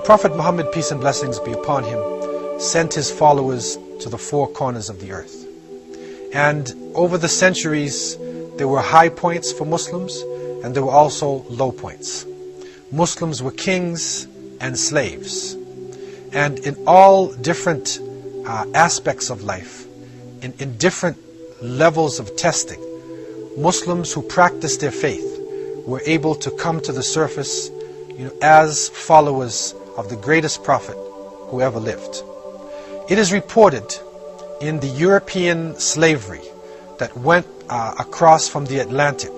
The Prophet Muhammad, peace and blessings be upon him, sent his followers to the four corners of the earth. And over the centuries, there were high points for Muslims, and there were also low points. Muslims were kings and slaves. And in all different aspects of life, in different levels of testing, Muslims who practiced their faith were able to come to the surface, as followers of the greatest prophet who ever lived. It is reported in the European slavery that went across from the Atlantic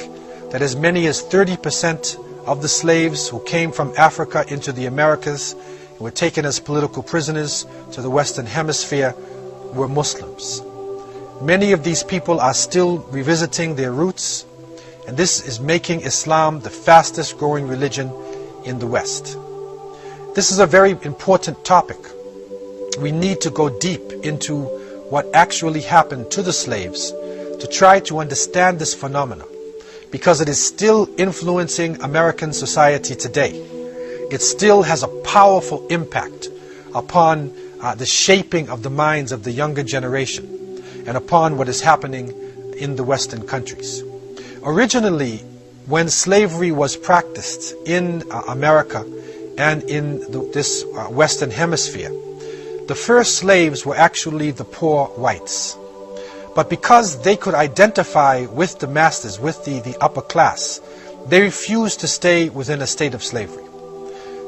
that as many as 30% of the slaves who came from Africa into the Americas and were taken as political prisoners to the Western Hemisphere were Muslims. Many of these people are still revisiting their roots, and this is making Islam the fastest growing religion in the West. This is a very important topic. We need to go deep into what actually happened to the slaves to try to understand this phenomenon, because it is still influencing American society today. It still has a powerful impact upon the shaping of the minds of the younger generation and upon what is happening in the Western countries. Originally, when slavery was practiced in America and in this Western Hemisphere, the first slaves were actually the poor whites. But because they could identify with the masters, with the upper class, they refused to stay within a state of slavery.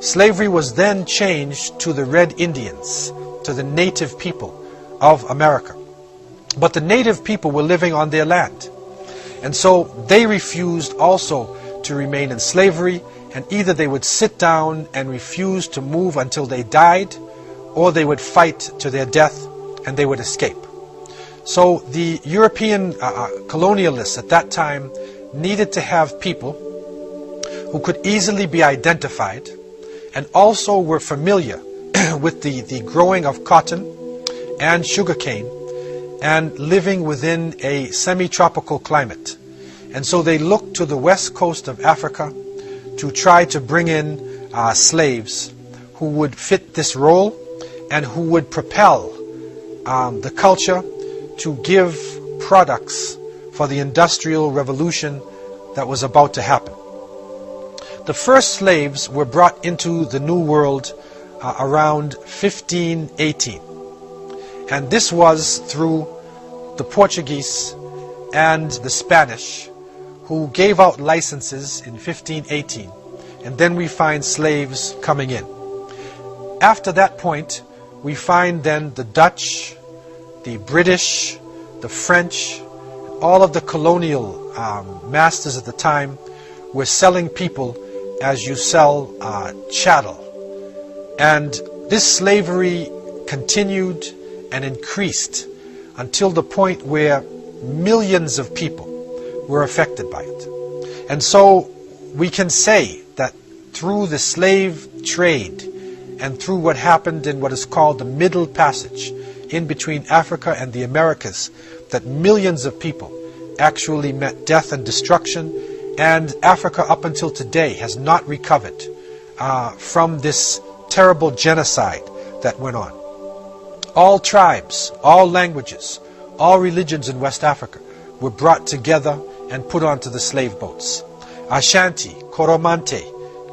Slavery was then changed to the Red Indians, to the native people of America. But the native people were living on their land. And so they refused also to remain in slavery, and either they would sit down and refuse to move until they died, or they would fight to their death and they would escape. So the European colonialists at that time needed to have people who could easily be identified and also were familiar with the growing of cotton and sugarcane and living within a semi-tropical climate. And so they looked to the west coast of Africa to try to bring in slaves who would fit this role and who would propel the culture to give products for the industrial revolution that was about to happen. The first slaves were brought into the New World around 1518. And this was through the Portuguese and the Spanish, who gave out licenses in 1518. And then we find slaves coming in. After that point, we find then the Dutch, the British, the French, all of the colonial masters at the time were selling people as you sell chattel. And this slavery continued and increased until the point where millions of people were affected by it. And so we can say that through the slave trade and through what happened in what is called the Middle Passage in between Africa and the Americas, that millions of people actually met death and destruction, and Africa up until today has not recovered from this terrible genocide that went on. All tribes, all languages, all religions in West Africa were brought together and put onto the slave boats. Ashanti, Koromante,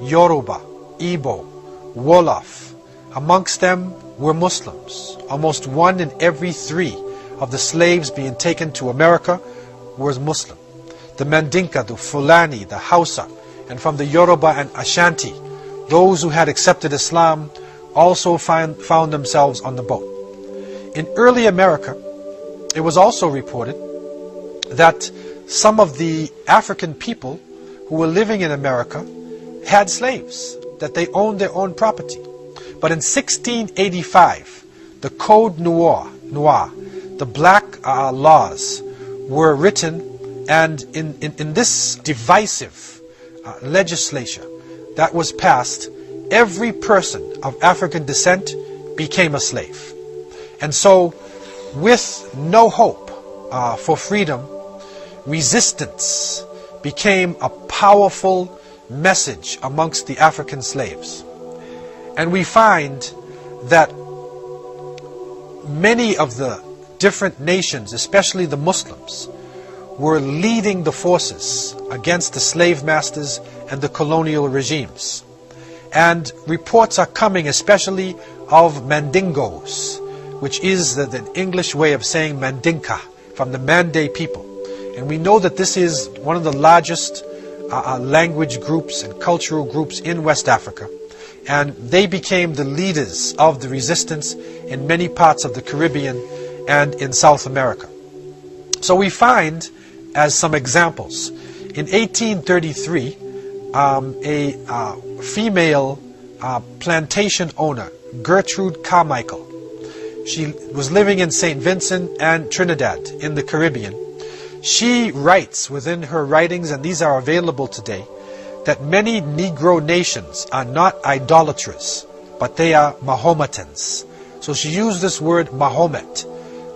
Yoruba, Igbo, Wolof. Amongst them were Muslims. Almost 1 in every 3 of the slaves being taken to America was Muslim. The Mandinka, the Fulani, the Hausa, and from the Yoruba and Ashanti, those who had accepted Islam also found themselves on the boat. In early America, it was also reported that some of the African people who were living in America had slaves, that they owned their own property. But in 1685, the Code Noir, the black laws were written, and in this divisive legislature that was passed, every person of African descent became a slave. And so, with no hope for freedom, resistance became a powerful message amongst the African slaves. And we find that many of the different nations, especially the Muslims, were leading the forces against the slave masters and the colonial regimes. And reports are coming, especially of Mandingos, which is the English way of saying Mandinka, from the Mande people. And we know that this is one of the largest language groups and cultural groups in West Africa. And they became the leaders of the resistance in many parts of the Caribbean and in South America. So we find, as some examples, in 1833, a female plantation owner, Gertrude Carmichael, she was living in St. Vincent and Trinidad in the Caribbean. She writes within her writings, and these are available today, that many Negro nations are not idolaters, but they are Mahometans. So she used this word Mahomet,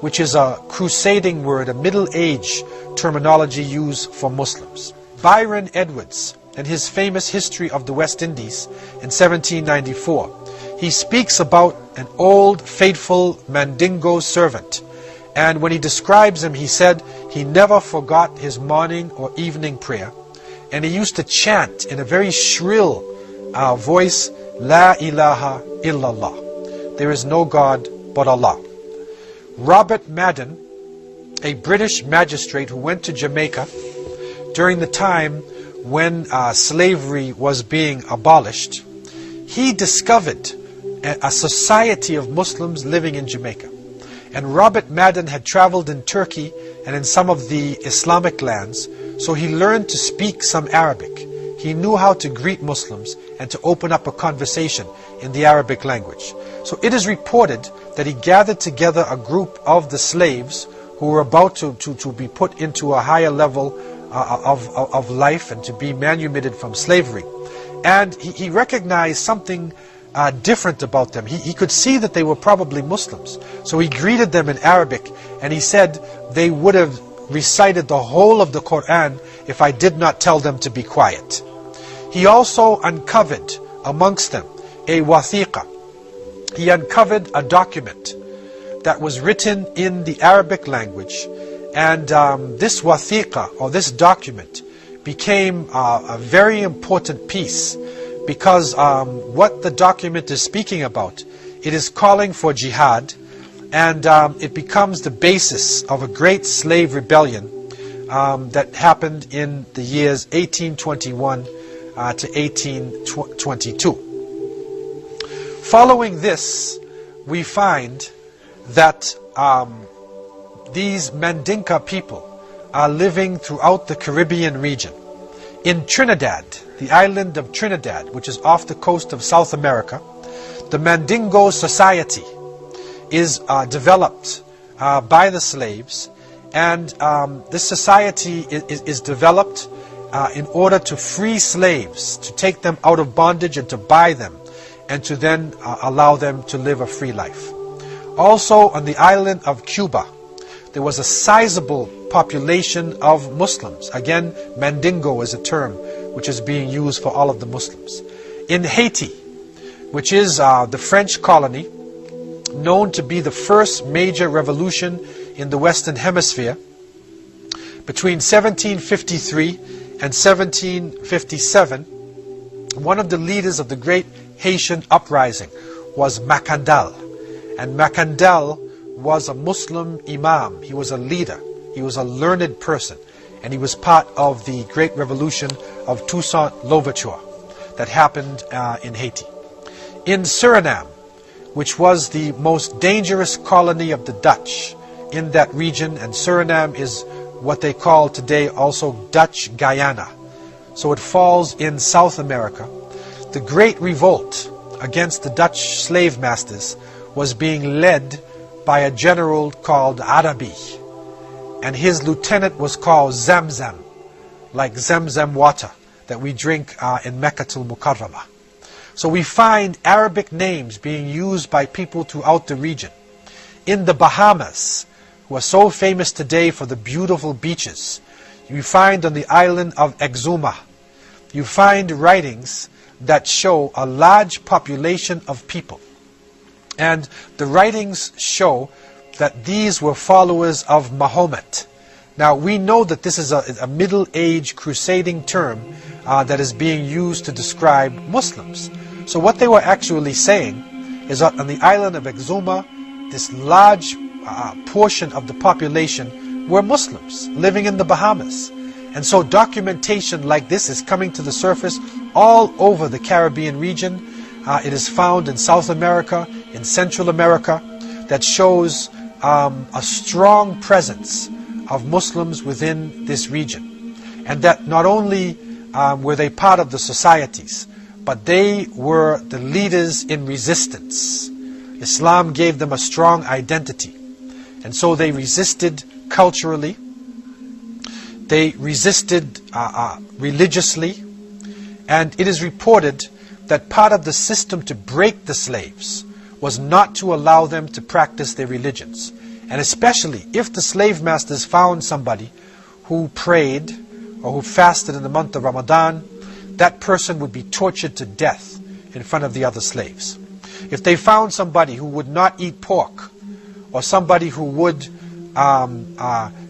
which is a crusading word, a Middle Age terminology used for Muslims. Byron Edwards, in his famous History of the West Indies in 1794, he speaks about an old faithful Mandingo servant. And when he describes him, he said he never forgot his morning or evening prayer. And he used to chant in a very shrill voice, La ilaha illallah. There is no God but Allah. Robert Madden, a British magistrate who went to Jamaica during the time when slavery was being abolished, he discovered a society of Muslims living in Jamaica. And Robert Madden had traveled in Turkey and in some of the Islamic lands, so he learned to speak some Arabic. He knew how to greet Muslims and to open up a conversation in the Arabic language. So it is reported that he gathered together a group of the slaves who were about to be put into a higher level of life and to be manumitted from slavery. And he recognized something different about them. He could see that they were probably Muslims. So he greeted them in Arabic, and he said they would have recited the whole of the Quran if I did not tell them to be quiet. He also uncovered amongst them a wathiqa. He uncovered a document that was written in the Arabic language, and this wathiqa, or this document, became a very important piece, because what the document is speaking about, it is calling for jihad, and it becomes the basis of a great slave rebellion that happened in the years 1821 to 1822. Following this, we find that these Mandinka people are living throughout the Caribbean region. In Trinidad, the island of Trinidad, which is off the coast of South America, the Mandingo society is developed by the slaves, and this society is developed in order to free slaves, to take them out of bondage and to buy them, and to then allow them to live a free life. Also on the island of Cuba, there was a sizable population of Muslims. Again, Mandingo is a term which is being used for all of the Muslims. In Haiti, which is the French colony, known to be the first major revolution in the Western Hemisphere, between 1753 and 1757, one of the leaders of the great Haitian uprising was Macandal. And Macandal was a Muslim imam. He was a leader. He was a learned person. And he was part of the great revolution of Toussaint Louverture that happened in Haiti. In Suriname, which was the most dangerous colony of the Dutch in that region, and Suriname is what they call today also Dutch Guyana. So it falls in South America. The great revolt against the Dutch slave masters was being led by a general called Arabi, and his lieutenant was called Zamzam, like Zamzam water that we drink in Meccatul Mukarramah. So we find Arabic names being used by people throughout the region. In the Bahamas, who are so famous today for the beautiful beaches, you find on the island of Exuma, you find writings that show a large population of people. And the writings show that these were followers of Mahomet. Now, we know that this is a middle-age crusading term that is being used to describe Muslims. So what they were actually saying is that on the island of Exuma, this large portion of the population were Muslims living in the Bahamas. And so documentation like this is coming to the surface all over the Caribbean region. It is found in South America, in Central America, that shows a strong presence of Muslims within this region. And that not only were they part of the societies, but they were the leaders in resistance. Islam gave them a strong identity. And so they resisted culturally, they resisted religiously, and it is reported that part of the system to break the slaves was not to allow them to practice their religions. And especially if the slave masters found somebody who prayed or who fasted in the month of Ramadan, that person would be tortured to death in front of the other slaves. If they found somebody who would not eat pork, or somebody who would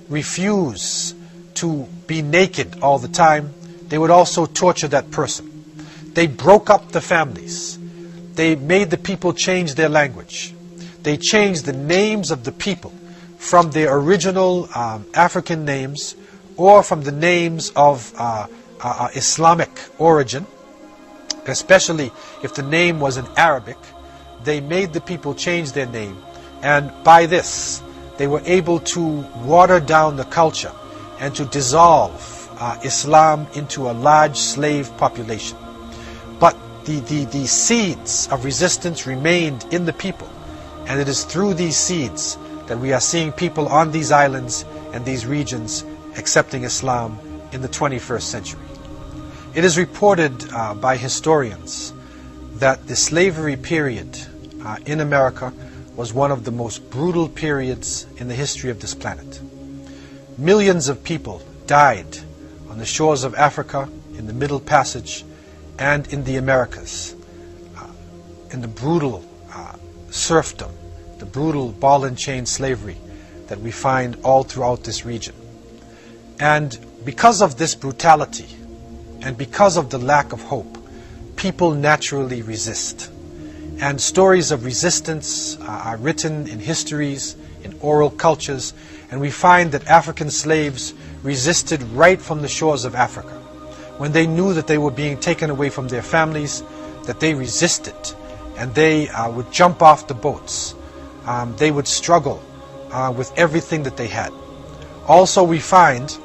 refuse to be naked all the time, they would also torture that person. They broke up the families. They made the people change their language. They changed the names of the people from their original African names or from the names of Islamic origin, especially if the name was in Arabic. They made the people change their name, and by this they were able to water down the culture and to dissolve Islam into a large slave population. But the seeds of resistance remained in the people, and it is through these seeds that we are seeing people on these islands and these regions accepting Islam in the 21st century. It is reported by historians that the slavery period in America was one of the most brutal periods in the history of this planet. Millions of people died on the shores of Africa, in the Middle Passage, and in the Americas, in the brutal serfdom, the brutal ball and chain slavery that we find all throughout this region. And because of this brutality, and because of the lack of hope, people naturally resist. And stories of resistance are written in histories, in oral cultures, and we find that African slaves resisted right from the shores of Africa. When they knew that they were being taken away from their families, that they resisted, and they would jump off the boats. They would struggle with everything that they had. Also, we find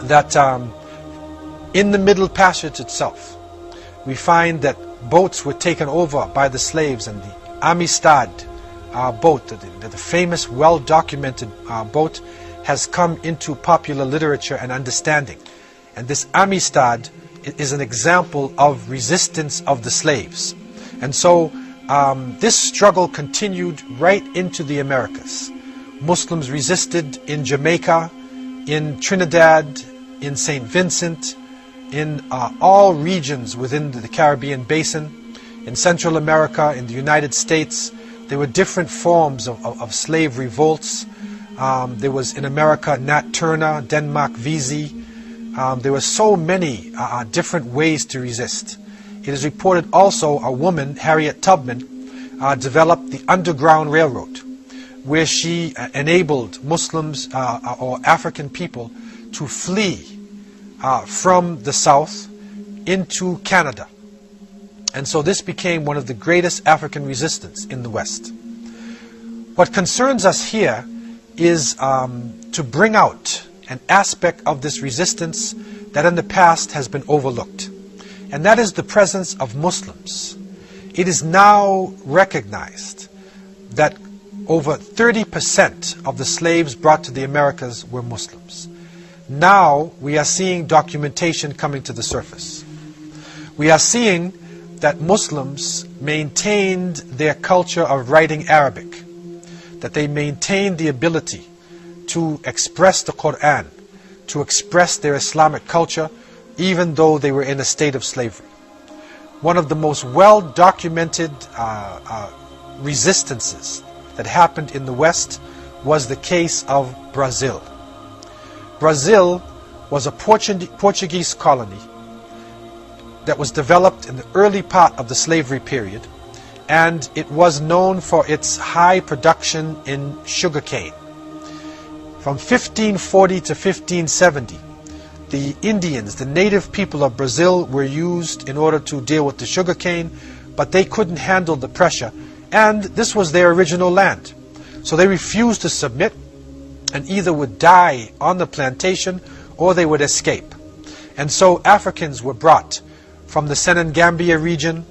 that in the Middle Passage itself, we find that boats were taken over by the slaves, and the Amistad boat, the famous, well-documented boat, has come into popular literature and understanding. And this Amistad is an example of resistance of the slaves. And so this struggle continued right into the Americas. Muslims resisted in Jamaica, in Trinidad, in St. Vincent, in all regions within the Caribbean basin, in Central America, in the United States. There were different forms of slave revolts. There was in America Nat Turner, Denmark Vesey. There were so many different ways to resist. It is reported also a woman, Harriet Tubman, developed the Underground Railroad, where she enabled Muslims or African people to flee from the South into Canada. And so this became one of the greatest African resistance in the West. What concerns us here is to bring out an aspect of this resistance that in the past has been overlooked. And that is the presence of Muslims. It is now recognized that over 30% of the slaves brought to the Americas were Muslims. Now we are seeing documentation coming to the surface. We are seeing that Muslims maintained their culture of writing Arabic, that they maintained the ability to express the Quran, to express their Islamic culture, even though they were in a state of slavery. one of the most well-documented resistances that happened in the West was the case of Brazil. Brazil was a Portuguese colony that was developed in the early part of the slavery period, and it was known for its high production in sugarcane. From 1540 to 1570, the Indians, the native people of Brazil, were used in order to deal with the sugarcane, but they couldn't handle the pressure, and this was their original land. So they refused to submit and either would die on the plantation or they would escape. And so Africans were brought from the Senegambia region,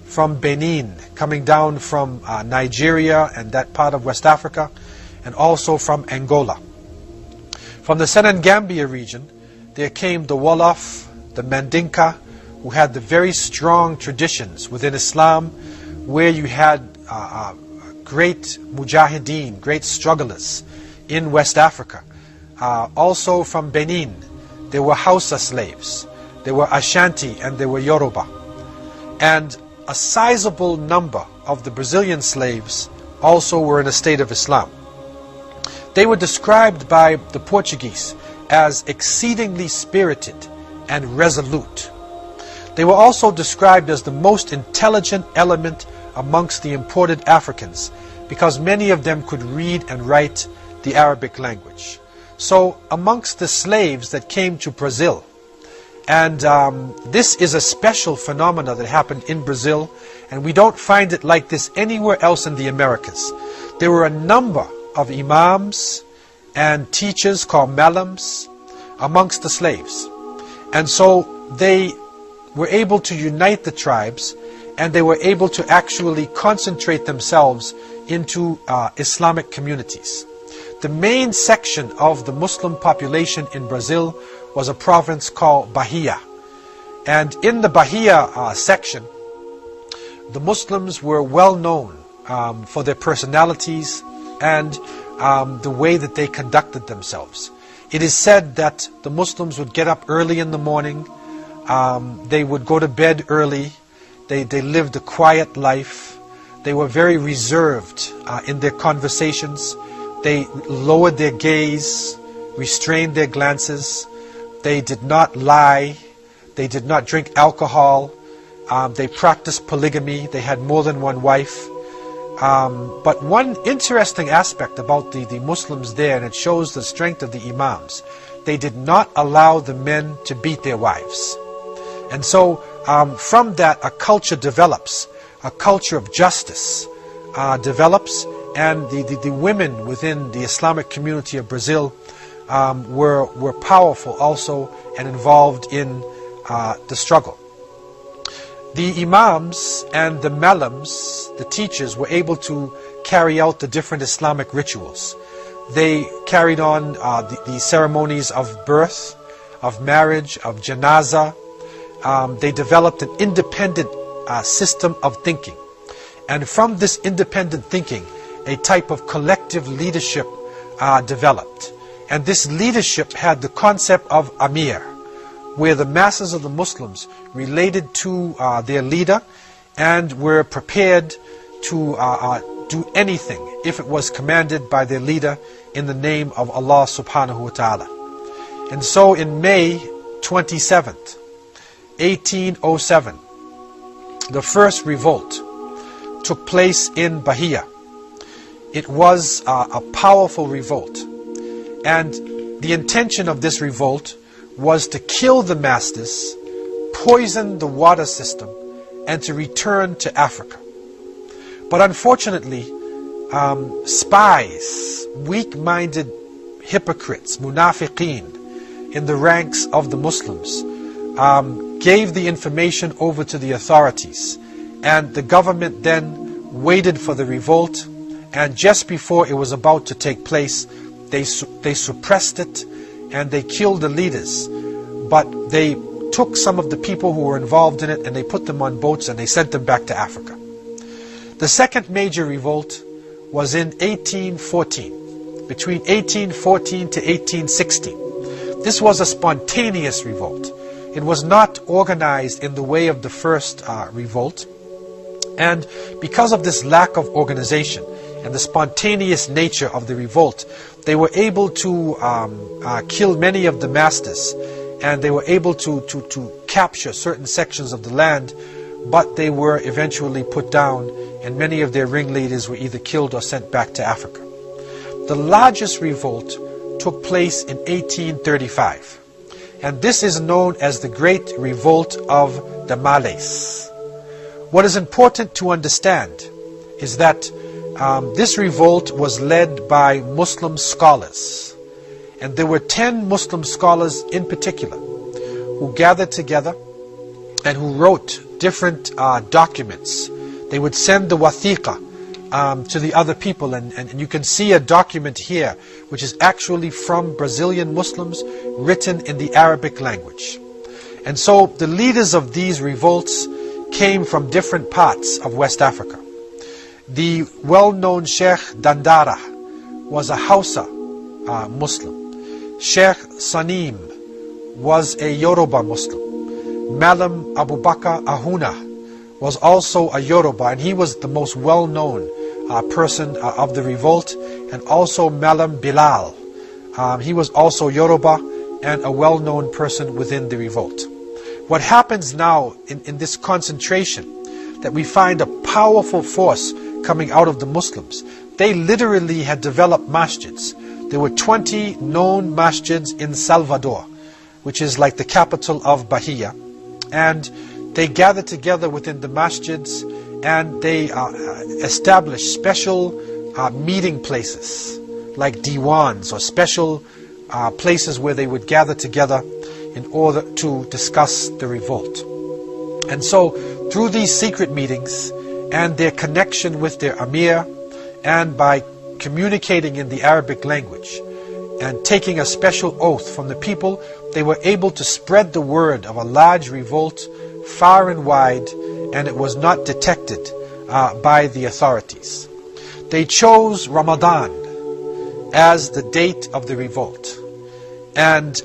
from Benin, coming down from Nigeria and that part of West Africa, and also from Angola. From the Senegambia region, there came the Wolof, the Mandinka, who had the very strong traditions within Islam, where you had great mujahideen, great strugglers in West Africa. Also from Benin, there were Hausa slaves, there were Ashanti, and there were Yoruba. And a sizable number of the Brazilian slaves also were in a state of Islam. They were described by the Portuguese as exceedingly spirited and resolute. They were also described as the most intelligent element amongst the imported Africans, because many of them could read and write the Arabic language. So amongst the slaves that came to Brazil, and this is a special phenomena that happened in Brazil, and we don't find it like this anywhere else in the Americas. There were a number of imams and teachers called malams amongst the slaves. And so they were able to unite the tribes, and they were able to actually concentrate themselves into Islamic communities. The main section of the Muslim population in Brazil was a province called Bahia. And in the Bahia section, the Muslims were well known for their personalities and the way that they conducted themselves. It is said that the Muslims would get up early in the morning, they would go to bed early, they lived a quiet life, they were very reserved in their conversations, they lowered their gaze, restrained their glances, they did not lie, they did not drink alcohol, they practiced polygamy, they had more than one wife. But one interesting aspect about the Muslims there, and it shows the strength of the imams, they did not allow the men to beat their wives. And so from that a culture develops, a culture of justice develops, and the women within the Islamic community of Brazil were powerful also and involved in the struggle. The imams and the malams, the teachers, were able to carry out the different Islamic rituals. They carried on the ceremonies of birth, of marriage, of janazah. They developed an independent system of thinking. And from this independent thinking, a type of collective leadership developed. And this leadership had the concept of Amir, where the masses of the Muslims related to their leader and were prepared to do anything if it was commanded by their leader in the name of Allah subhanahu wa ta'ala. And so in May 27th, 1807, the first revolt took place in Bahia. It was a powerful revolt, and the intention of this revolt was to kill the masters, poison the water system, and to return to Africa. But unfortunately, spies, weak-minded hypocrites, munafiqeen, in the ranks of the Muslims, gave the information over to the authorities, and the government then waited for the revolt, and just before it was about to take place, they suppressed it, and they killed the leaders. But they took some of the people who were involved in it and they put them on boats and they sent them back to Africa. The second major revolt was in 1814, between 1814 to 1816. This was a spontaneous revolt. It was not organized in the way of the first revolt. And because of this lack of organization and the spontaneous nature of the revolt, they were able to kill many of the masters, and they were able to capture certain sections of the land, but they were eventually put down, and many of their ringleaders were either killed or sent back to Africa. The largest revolt took place in 1835, and this is known as the Great Revolt of the Malays. What is important to understand is that this revolt was led by Muslim scholars, and there were 10 Muslim scholars in particular who gathered together and who wrote different documents. They would send the wathiqa to the other people, and you can see a document here which is actually from Brazilian Muslims, written in the Arabic language. And so the leaders of these revolts came from different parts of West Africa. The well-known Sheikh Dandara was a Hausa Muslim. Sheikh Sanim was a Yoruba Muslim. Malam Abu Bakr Ahuna was also a Yoruba, and he was the most well-known person of the revolt. And also Malam Bilal, he was also Yoruba and a well-known person within the revolt. What happens now in this concentration, that we find a powerful force coming out of the Muslims. They literally had developed masjids. There were 20 known masjids in Salvador, which is like the capital of Bahia. And they gathered together within the masjids, and they established special meeting places, like diwans, or special places where they would gather together in order to discuss the revolt. And so, through these secret meetings, and their connection with their Amir, and by communicating in the Arabic language, and taking a special oath from the people, they were able to spread the word of a large revolt far and wide, and it was not detected by the authorities. They chose Ramadan as the date of the revolt. And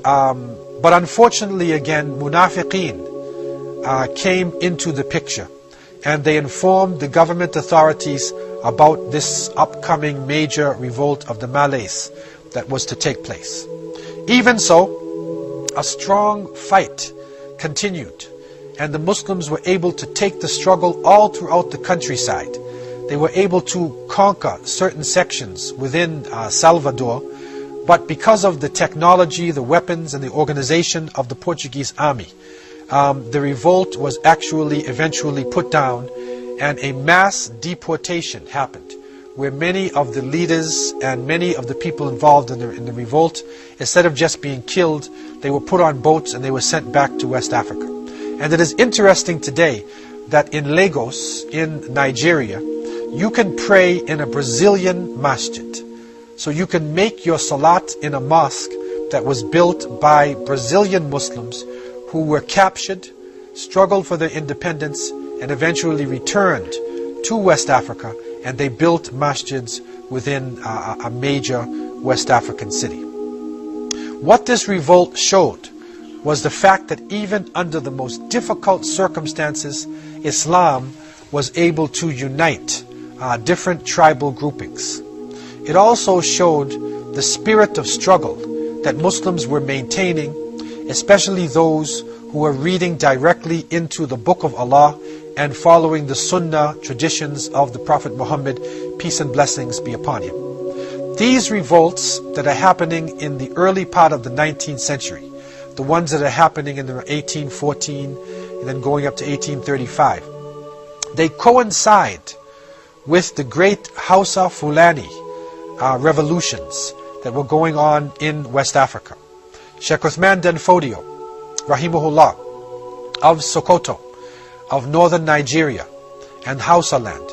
but unfortunately, again, Munafiqeen came into the picture, and they informed the government authorities about this upcoming major revolt of the Malays that was to take place. Even so, a strong fight continued, and the Muslims were able to take the struggle all throughout the countryside. They were able to conquer certain sections within Salvador, but because of the technology, the weapons, and the organization of the Portuguese army, the revolt was actually eventually put down, and a mass deportation happened, where many of the leaders and many of the people involved in the revolt, instead of just being killed, they were put on boats and they were sent back to West Africa. And it is interesting today that in Lagos, in Nigeria, you can pray in a Brazilian masjid. So you can make your salat in a mosque that was built by Brazilian Muslims who were captured, struggled for their independence, and eventually returned to West Africa, and they built masjids within a major West African city. What this revolt showed was the fact that even under the most difficult circumstances, Islam was able to unite different tribal groupings. It also showed the spirit of struggle that Muslims were maintaining, especially those who were reading directly into the Book of Allah and following the Sunnah traditions of the Prophet Muhammad, peace and blessings be upon him. These revolts that are happening in the early part of the 19th century, the ones that are happening in the 1814 and then going up to 1835, they coincide with the great Hausa Fulani revolutions that were going on in West Africa. Sheikh Uthman Den Fodio, Rahimahullah, of Sokoto, of northern Nigeria and Hausa land,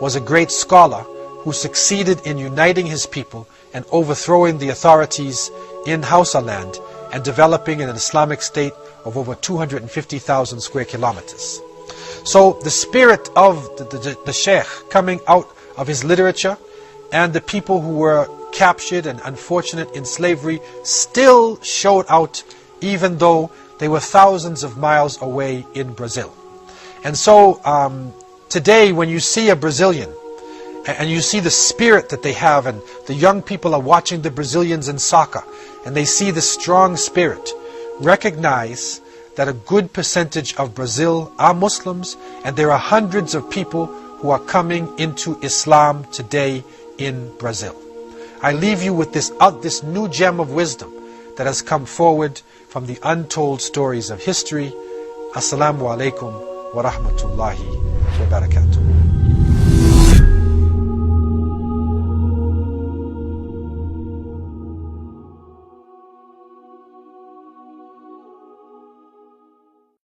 was a great scholar who succeeded in uniting his people and overthrowing the authorities in Hausa land and developing an Islamic state of over 250,000 square kilometers. So the spirit of the Sheikh coming out of his literature, and the people who were captured and unfortunate in slavery still showed out even though they were thousands of miles away in Brazil. And so today when you see a Brazilian and you see the spirit that they have, and the young people are watching the Brazilians in soccer and they see the strong spirit, recognize that a good percentage of Brazil are Muslims, and there are hundreds of people who are coming into Islam today in Brazil. I leave you with this new gem of wisdom that has come forward from the untold stories of history. Assalamu alaikum wa rahmatullahi wa barakatuh.